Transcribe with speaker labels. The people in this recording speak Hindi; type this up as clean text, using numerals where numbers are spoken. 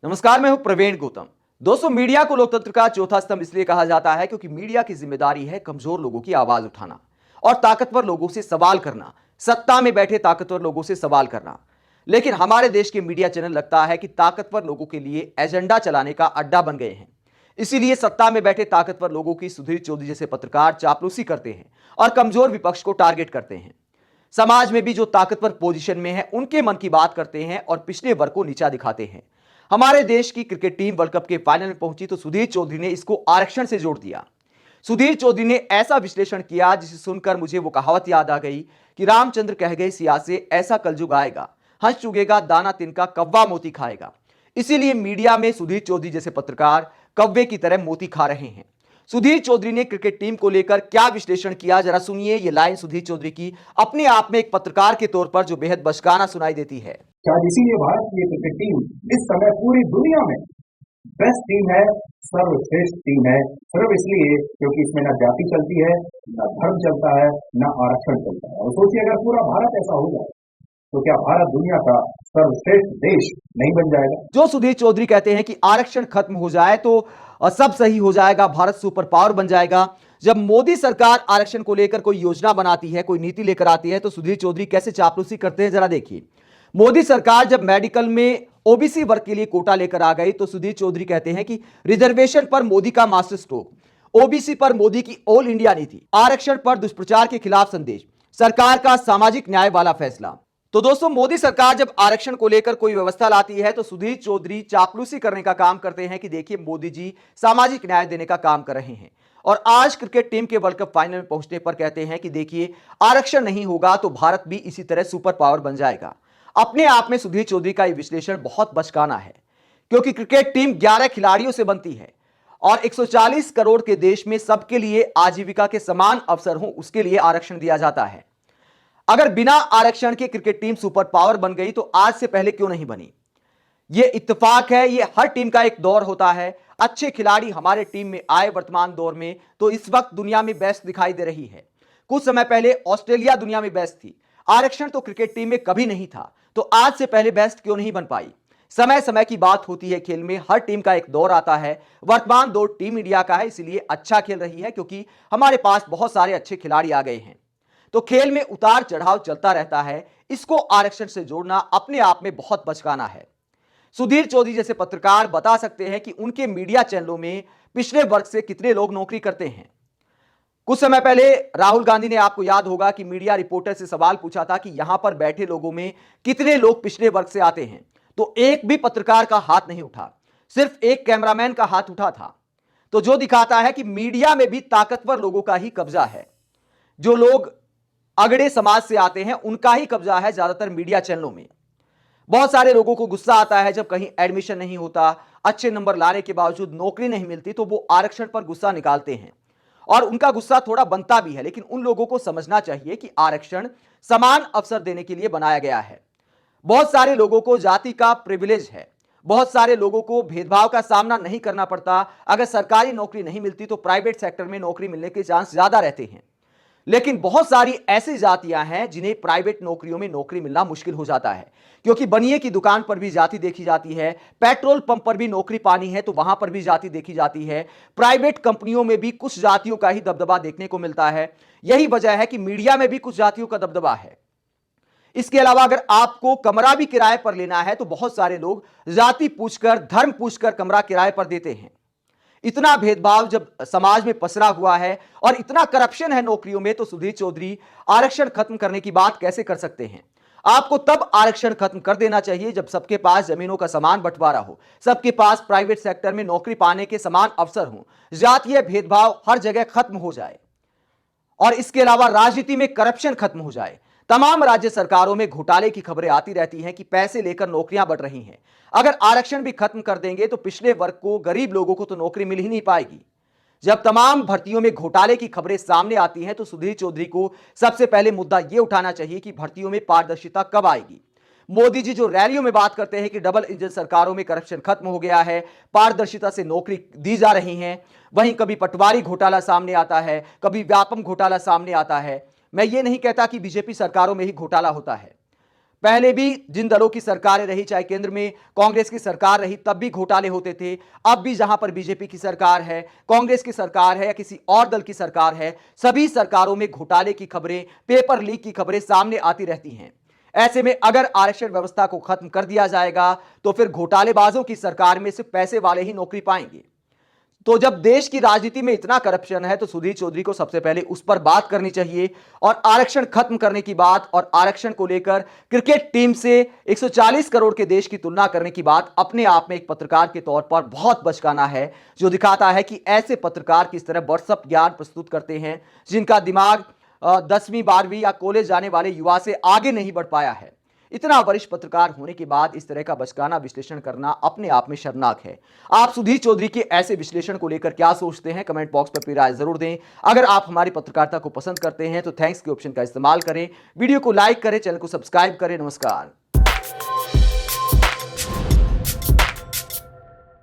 Speaker 1: नमस्कार, मैं हूं प्रवीण गौतम। दोस्तों, मीडिया को लोकतंत्र का चौथा स्तंभ इसलिए कहा जाता है क्योंकि मीडिया की जिम्मेदारी है कमजोर लोगों की आवाज उठाना और ताकतवर लोगों से सवाल करना, सत्ता में बैठे ताकतवर लोगों से सवाल करना। लेकिन हमारे देश के मीडिया चैनल लगता है कि ताकतवर लोगों के लिए एजेंडा चलाने का अड्डा बन गए हैं। इसीलिए सत्ता में बैठे ताकतवर लोगों की सुधीर चौधरी जैसे पत्रकार चापलूसी करते हैं और कमजोर विपक्ष को टारगेट करते हैं। समाज में भी जो ताकतवर पोजीशन में है उनके मन की बात करते हैं और पिछड़े वर्ग को नीचा दिखाते हैं। हमारे देश की क्रिकेट टीम वर्ल्ड कप के फाइनल में पहुंची तो सुधीर चौधरी ने इसको आरक्षण से जोड़ दिया। सुधीर चौधरी ने ऐसा विश्लेषण किया जिसे सुनकर मुझे वो कहावत याद आ गई कि रामचंद्र कह गए सिया से ऐसा कलजुग आएगा, हंस चुगेगा दाना तिनका कौवा मोती खाएगा। इसीलिए मीडिया में सुधीर चौधरी जैसे पत्रकार कौवे की तरह मोती खा रहे हैं। सुधीर चौधरी ने क्रिकेट टीम को लेकर क्या विश्लेषण किया, जरा सुनिए ये लाइन सुधीर चौधरी की, अपने आप में एक पत्रकार के तौर पर जो बेहद बचकाना सुनाई देती है।
Speaker 2: शायद इसीलिए भारत की क्रिकेट टीम इस समय पूरी दुनिया में बेस्ट टीम है, सर्वश्रेष्ठ टीम है। सिर्फ इसलिए क्योंकि इसमें न जाति चलती है, न धर्म चलता है, न आरक्षण चलता है। और सोचिए अगर पूरा भारत ऐसा हो जाए तो क्या भारत दुनिया का सर्वश्रेष्ठ देश नहीं बन जाएगा?
Speaker 1: जो सुधीर चौधरी कहते हैं कि आरक्षण खत्म हो जाए तो सब सही हो जाएगा, भारत सुपर पावर बन जाएगा। जब मोदी सरकार आरक्षण को लेकर कोई योजना बनाती है, कोई नीति लेकर आती है, तो सुधीर चौधरी कैसे चापलूसी करते हैं जरा देखिए। मोदी सरकार जब मेडिकल में ओबीसी वर्ग के लिए कोटा लेकर आ गई तो सुधीर चौधरी कहते हैं कि रिजर्वेशन पर मोदी का मास्टर स्ट्रोक, ओबीसी पर मोदी की ऑल इंडिया नीति, आरक्षण पर दुष्प्रचार के खिलाफ संदेश, सरकार का सामाजिक न्याय वाला फैसला। तो दोस्तों, मोदी सरकार जब आरक्षण को लेकर कोई व्यवस्था लाती है तो सुधीर चौधरी चापलूसी करने का काम करते हैं कि देखिए मोदी जी सामाजिक न्याय देने का काम कर रहे हैं। और आज क्रिकेट टीम के वर्ल्ड कप फाइनल में पहुंचने पर कहते हैं कि देखिए आरक्षण नहीं होगा तो भारत भी इसी तरह सुपर पावर बन जाएगा। अपने आप में सुधीर चौधरी का यह विश्लेषण बहुत बचकाना है क्योंकि क्रिकेट टीम 11 खिलाड़ियों से बनती है और 140 करोड़ के देश में सबके लिए आजीविका के समान अवसर हो उसके लिए आरक्षण दिया जाता है। अगर बिना आरक्षण के क्रिकेट टीम सुपर पावर बन गई तो आज से पहले क्यों नहीं बनी? यह इत्तेफाक है, यह हर टीम का एक दौर होता है। अच्छे खिलाड़ी हमारे टीम में आए वर्तमान दौर में तो इस वक्त दुनिया में बेस्ट दिखाई दे रही है। कुछ समय पहले ऑस्ट्रेलिया दुनिया में बेस्ट थी, आरक्षण तो क्रिकेट टीम में कभी नहीं था, तो आज से पहले बेस्ट क्यों नहीं बन पाई? समय समय की बात होती है, खेल में हर टीम का एक दौर आता है। वर्तमान दौर टीम इंडिया का है, इसलिए अच्छा खेल रही है क्योंकि हमारे पास बहुत सारे अच्छे खिलाड़ी आ गए हैं। तो खेल में उतार चढ़ाव चलता रहता है, इसको आरक्षण से जोड़ना अपने आप में बहुत बचकाना है। सुधीर चौधरी जैसे पत्रकार बता सकते हैं कि उनके मीडिया चैनलों में पिछड़े वर्ग से कितने लोग नौकरी करते हैं। कुछ समय पहले राहुल गांधी ने, आपको याद होगा कि मीडिया रिपोर्टर से सवाल पूछा था कि यहां पर बैठे लोगों में कितने लोग पिछड़े वर्ग से आते हैं, तो एक भी पत्रकार का हाथ नहीं उठा, सिर्फ एक कैमरामैन का हाथ उठा था। तो जो दिखाता है कि मीडिया में भी ताकतवर लोगों का ही कब्जा है। जो लोग अगड़े समाज से आते हैं उनका ही कब्जा है ज्यादातर मीडिया चैनलों में। बहुत सारे लोगों को गुस्सा आता है जब कहीं एडमिशन नहीं होता, अच्छे नंबर लाने के बावजूद नौकरी नहीं मिलती, तो वो आरक्षण पर गुस्सा निकालते हैं और उनका गुस्सा थोड़ा बनता भी है। लेकिन उन लोगों को समझना चाहिए कि आरक्षण समान अवसर देने के लिए बनाया गया है। बहुत सारे लोगों को जाति का प्रिविलेज है, बहुत सारे लोगों को भेदभाव का सामना नहीं करना पड़ता। अगर सरकारी नौकरी नहीं मिलती तो प्राइवेट सेक्टर में नौकरी मिलने के चांस ज्यादा रहते हैं। लेकिन बहुत सारी ऐसी जातियां हैं जिन्हें प्राइवेट नौकरियों में नौकरी मिलना मुश्किल हो जाता है क्योंकि बनिए की दुकान पर भी जाति देखी जाती है, पेट्रोल पंप पर भी नौकरी पानी है तो वहां पर भी जाति देखी जाती है, प्राइवेट कंपनियों में भी कुछ जातियों का ही दबदबा देखने को मिलता है। यही वजह है कि मीडिया में भी कुछ जातियों का दबदबा है। इसके अलावा अगर आपको कमरा भी किराए पर लेना है तो बहुत सारे लोग जाति पूछकर, धर्म पूछकर कमरा किराए पर देते हैं। इतना भेदभाव जब समाज में पसरा हुआ है और इतना करप्शन है नौकरियों में, तो सुधीर चौधरी आरक्षण खत्म करने की बात कैसे कर सकते हैं? आपको तब आरक्षण खत्म कर देना चाहिए जब सबके पास जमीनों का समान बंटवारा हो, सबके पास प्राइवेट सेक्टर में नौकरी पाने के समान अवसर हो, जातीय भेदभाव हर जगह खत्म हो जाए और इसके अलावा राजनीति में करप्शन खत्म हो जाए। तमाम राज्य सरकारों में घोटाले की खबरें आती रहती हैं कि पैसे लेकर नौकरियां बढ़ रही हैं। अगर आरक्षण भी खत्म कर देंगे तो पिछड़े वर्ग को, गरीब लोगों को तो नौकरी मिल ही नहीं पाएगी। जब तमाम भर्तियों में घोटाले की खबरें सामने आती हैं तो सुधीर चौधरी को सबसे पहले मुद्दा यह उठाना चाहिए कि भर्तियों में पारदर्शिता कब आएगी। मोदी जी जो रैलियों में बात करते हैं कि डबल इंजन सरकारों में करप्शन खत्म हो गया है, पारदर्शिता से नौकरी दी जा रही है, वहीं कभी पटवारी घोटाला सामने आता है, कभी व्यापम घोटाला सामने आता है। मैं ये नहीं कहता कि बीजेपी सरकारों में ही घोटाला होता है, पहले भी जिन दलों की सरकारें रही, चाहे केंद्र में कांग्रेस की सरकार रही, तब भी घोटाले होते थे। अब भी जहां पर बीजेपी की सरकार है, कांग्रेस की सरकार है या किसी और दल की सरकार है, सभी सरकारों में घोटाले की खबरें, पेपर लीक की खबरें सामने आती रहती हैं। ऐसे में अगर आरक्षण व्यवस्था को खत्म कर दिया जाएगा तो फिर घोटालेबाजों की सरकार में सिर्फ पैसे वाले ही नौकरी पाएंगे। तो जब देश की राजनीति में इतना करप्शन है तो सुधीर चौधरी को सबसे पहले उस पर बात करनी चाहिए, और आरक्षण खत्म करने की बात और आरक्षण को लेकर क्रिकेट टीम से 140 करोड़ के देश की तुलना करने की बात अपने आप में एक पत्रकार के तौर पर बहुत बचकाना है, जो दिखाता है कि ऐसे पत्रकार किस तरह व्हाट्सएप ज्ञान प्रस्तुत करते हैं जिनका दिमाग 10वीं 12वीं या कॉलेज जाने वाले युवा से आगे नहीं बढ़ पाया है। इतना वरिष्ठ पत्रकार होने के बाद इस तरह का बचकाना विश्लेषण करना अपने आप में शर्मनाक है। आप सुधीर चौधरी के ऐसे विश्लेषण को लेकर क्या सोचते हैं, कमेंट बॉक्स पर अपनी राय जरूर दें। अगर आप हमारी पत्रकारिता को पसंद करते हैं तो थैंक्स के ऑप्शन का इस्तेमाल करें, वीडियो को लाइक करें, चैनल को सब्सक्राइब करें। नमस्कार।